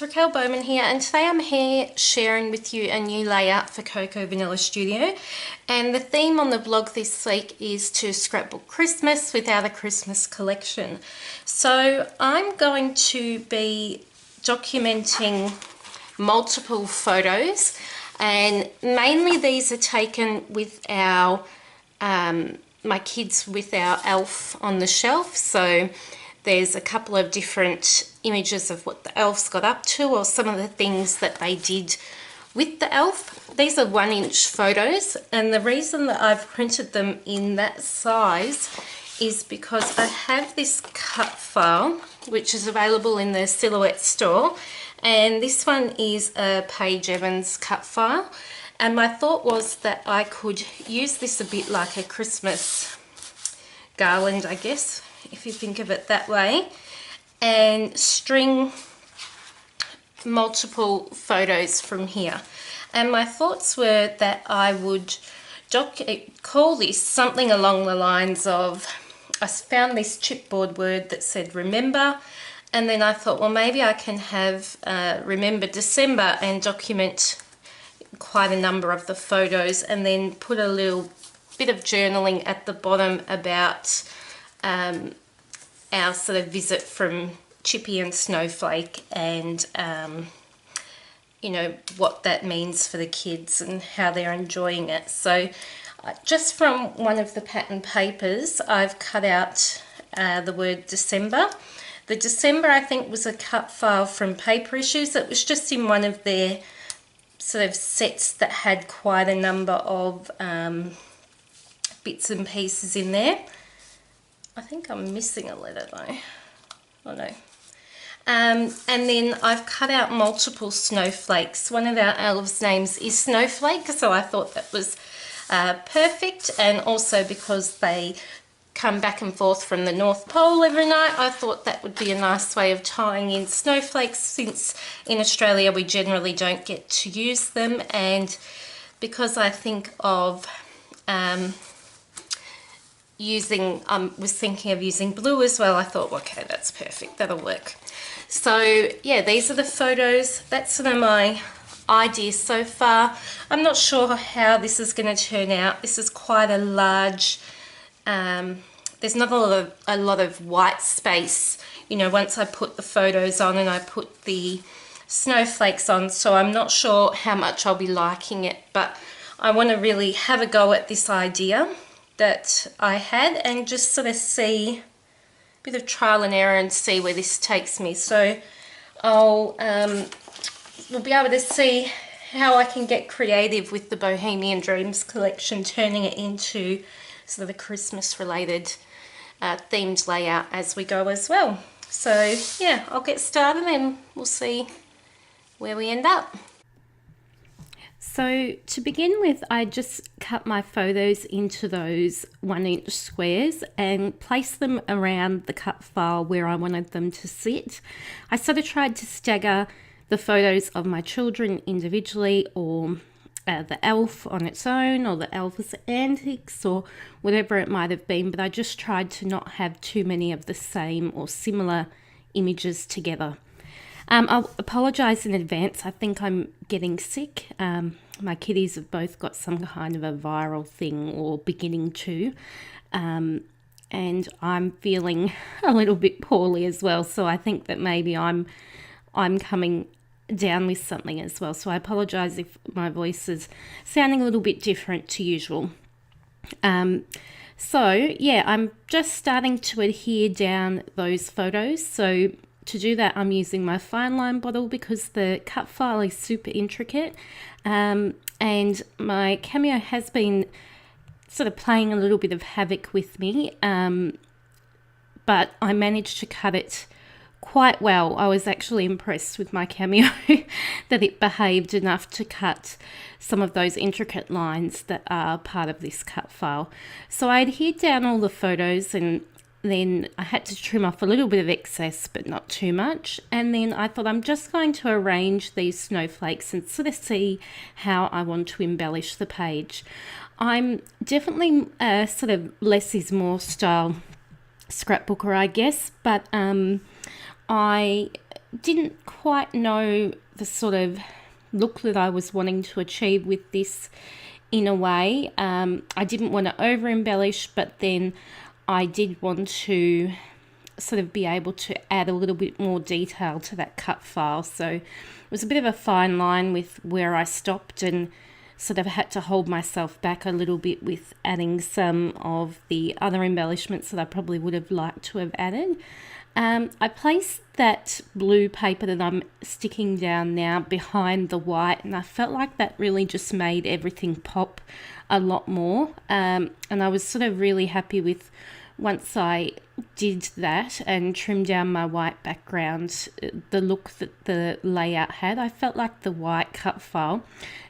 Raquel Bowman here, and today I'm here sharing with you a new layout for Cocoa Vanilla Studio. And the theme on the blog this week is to scrapbook Christmas without a Christmas collection. So I'm going to be documenting multiple photos, and mainly these are taken with our my kids with our elf on the shelf. So there's a couple of different images of what the elf's got up to, or some of the things that they did with the elf. These are 1-inch photos, and the reason that I've printed them in that size is because I have this cut file which is available in the Silhouette store, and this one is a Paige Evans cut file, and my thought was that I could use this a bit like a Christmas garland, I guess, if you think of it that way, and string multiple photos from here. And my thoughts were that I would call this something along the lines of, I found this chipboard word that said remember, and then I thought, well, maybe I can have remember December and document quite a number of the photos, and then put a little bit of journaling at the bottom about our sort of visit from Chippy and Snowflake, and you know, what that means for the kids and how they're enjoying it. So just from one of the pattern papers, I've cut out the word December. The December, I think, was a cut file from Paper Issues. It was just in one of their sort of sets that had quite a number of bits and pieces in there. I think I'm missing a letter though. Oh no. And then I've cut out multiple snowflakes. One of our elves' names is Snowflake, so I thought that was perfect. And also because they come back and forth from the North Pole every night, I thought that would be a nice way of tying in snowflakes, since in Australia we generally don't get to use them. And because I think of was thinking of using blue as well, I thought, well, okay, that's perfect, that'll work. So yeah, these are the photos. That's sort of my idea so far. I'm not sure how this is going to turn out. This is quite a large, there's not a lot of white space, you know, once I put the photos on and I put the snowflakes on, so I'm not sure how much I'll be liking it, but I want to really have a go at this idea that I had and just sort of see a bit of trial and error and see where this takes me. So we'll be able to see how I can get creative with the Bohemian Dreams collection, turning it into sort of a Christmas related themed layout as we go as well. So yeah, I'll get started and we'll see where we end up. So to begin with, I just cut my photos into those 1-inch squares and placed them around the cut file where I wanted them to sit. I sort of tried to stagger the photos of my children individually, or the elf on its own, or the elf's antics, or whatever it might have been, but I just tried to not have too many of the same or similar images together. I'll apologise in advance. I think I'm getting sick. My kitties have both got some kind of a viral thing, or beginning to, and I'm feeling a little bit poorly as well. So I think that maybe I'm coming down with something as well. So I apologise if my voice is sounding a little bit different to usual. So yeah, I'm just starting to adhere down those photos. So to do that, I'm using my fine line bottle because the cut file is super intricate, and my Cameo has been sort of playing a little bit of havoc with me, but I managed to cut it quite well. I was actually impressed with my Cameo that it behaved enough to cut some of those intricate lines that are part of this cut file. So I adhered down all the photos, and then I had to trim off a little bit of excess, but not too much. And then I thought, I'm just going to arrange these snowflakes and sort of see how I want to embellish the page. I'm definitely sort of less is more style scrapbooker, I guess, but I didn't quite know the sort of look that I was wanting to achieve with this in a way. I didn't want to over embellish, but then I did want to sort of be able to add a little bit more detail to that cut file. So it was a bit of a fine line with where I stopped, and sort of had to hold myself back a little bit with adding some of the other embellishments that I probably would have liked to have added. I placed that blue paper that I'm sticking down now behind the white, and I felt like that really just made everything pop a lot more. And I was sort of really happy with, once I did that and trimmed down my white background, the look that the layout had. I felt like the white cut file,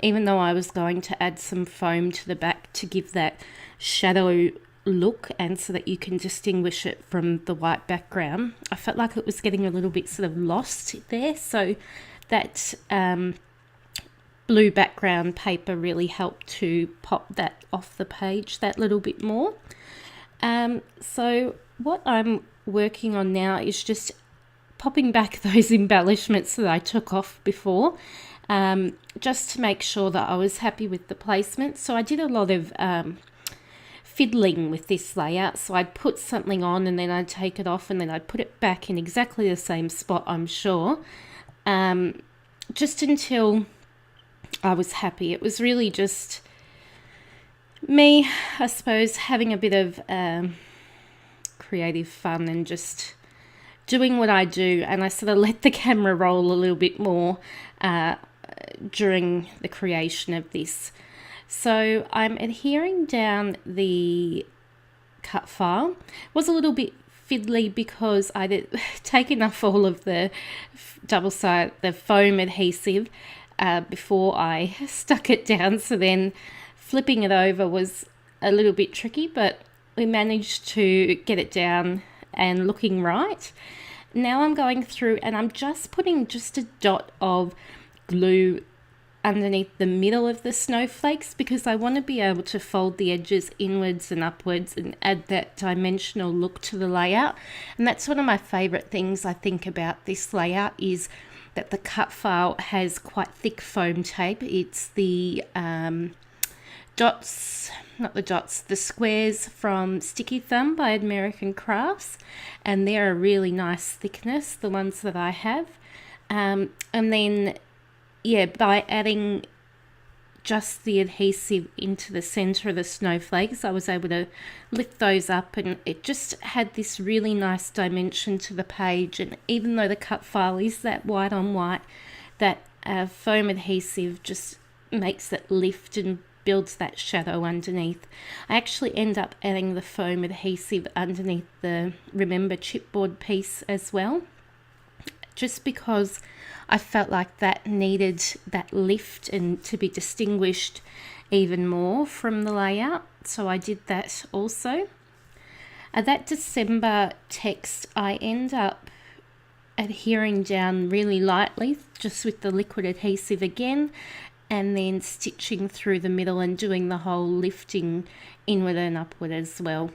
even though I was going to add some foam to the back to give that shadow look and so that you can distinguish it from the white background, I felt like it was getting a little bit sort of lost there. So that blue background paper really helped to pop that off the page that little bit more. So what I'm working on now is just popping back those embellishments that I took off before, just to make sure that I was happy with the placement. So I did a lot of fiddling with this layout. So I'd put something on and then I'd take it off and then I'd put it back in exactly the same spot, I'm sure, just until I was happy. It was really just me, I suppose, having a bit of creative fun and just doing what I do, and I sort of let the camera roll a little bit more during the creation of this. So I'm adhering down the cut file. It was a little bit fiddly because I'd taken off all of the the foam adhesive before I stuck it down, so then flipping it over was a little bit tricky, but we managed to get it down and looking right. Now I'm going through and I'm just putting just a dot of glue underneath the middle of the snowflakes, because I want to be able to fold the edges inwards and upwards and add that dimensional look to the layout. And that's one of my favorite things I think about this layout, is that the cut file has quite thick foam tape. It's the the squares from Sticky Thumb by American Crafts, and they're a really nice thickness, the ones that I have. And then by adding just the adhesive into the center of the snowflakes, I was able to lift those up, and it just had this really nice dimension to the page. And even though the cut file is that white on white, that foam adhesive just makes it lift and builds that shadow underneath. I actually end up adding the foam adhesive underneath the Remember chipboard piece as well, just because I felt like that needed that lift and to be distinguished even more from the layout. So I did that also. That December text, I end up adhering down really lightly, just with the liquid adhesive again, and then stitching through the middle and doing the whole lifting inward and upward as well.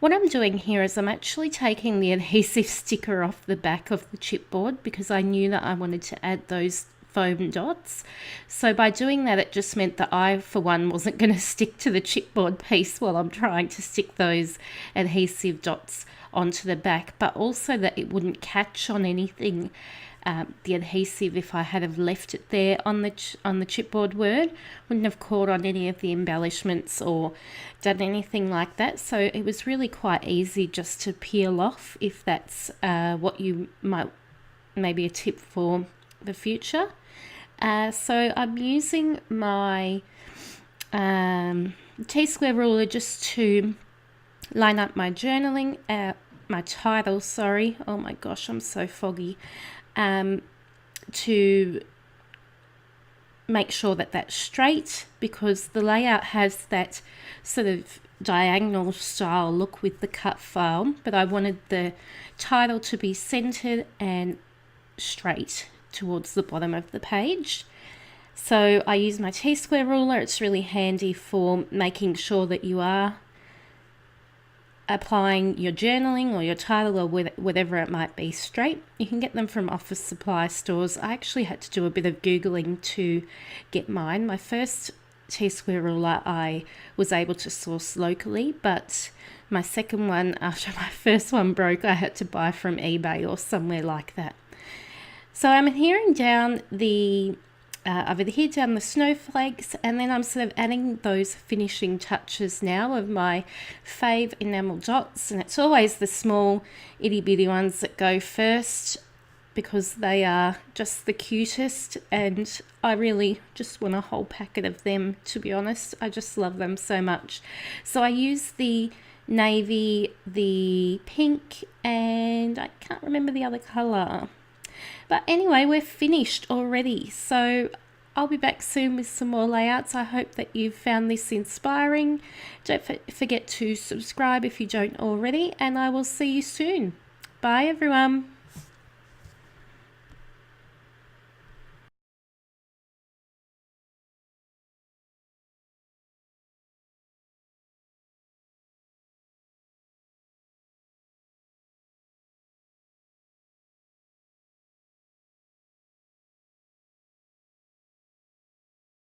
What I'm doing here is I'm actually taking the adhesive sticker off the back of the chipboard, because I knew that I wanted to add those foam dots. So by doing that, it just meant that I, for one, wasn't going to stick to the chipboard piece while I'm trying to stick those adhesive dots onto the back, but also that it wouldn't catch on anything. The adhesive, if I had have left it there on the chipboard word, wouldn't have caught on any of the embellishments or done anything like that. So it was really quite easy just to peel off, if that's what you might, maybe a tip for the future. So I'm using my T-square ruler just to line up my journaling, my title, sorry. Oh my gosh, I'm so foggy. To make sure that that's straight, because the layout has that sort of diagonal style look with the cut file, but I wanted the title to be centered and straight towards the bottom of the page. So I use my T-square ruler. It's really handy for making sure that you are applying your journaling or your title or whatever it might be straight. You can get them from office supply stores. I actually had to do a bit of Googling to get mine. My first T-square ruler I was able to source locally, but my second one, after my first one broke, I had to buy from eBay or somewhere like that. So I'm adhering down I've adhered down the snowflakes, and then I'm sort of adding those finishing touches now of my fave enamel dots, and it's always the small itty bitty ones that go first because they are just the cutest, and I really just want a whole packet of them, to be honest. I just love them so much. So I use the navy, the pink, and I can't remember the other colour. But anyway, we're finished already. So I'll be back soon with some more layouts. I hope that you've found this inspiring. Don't forget to subscribe if you don't already, and I will see you soon. Bye everyone.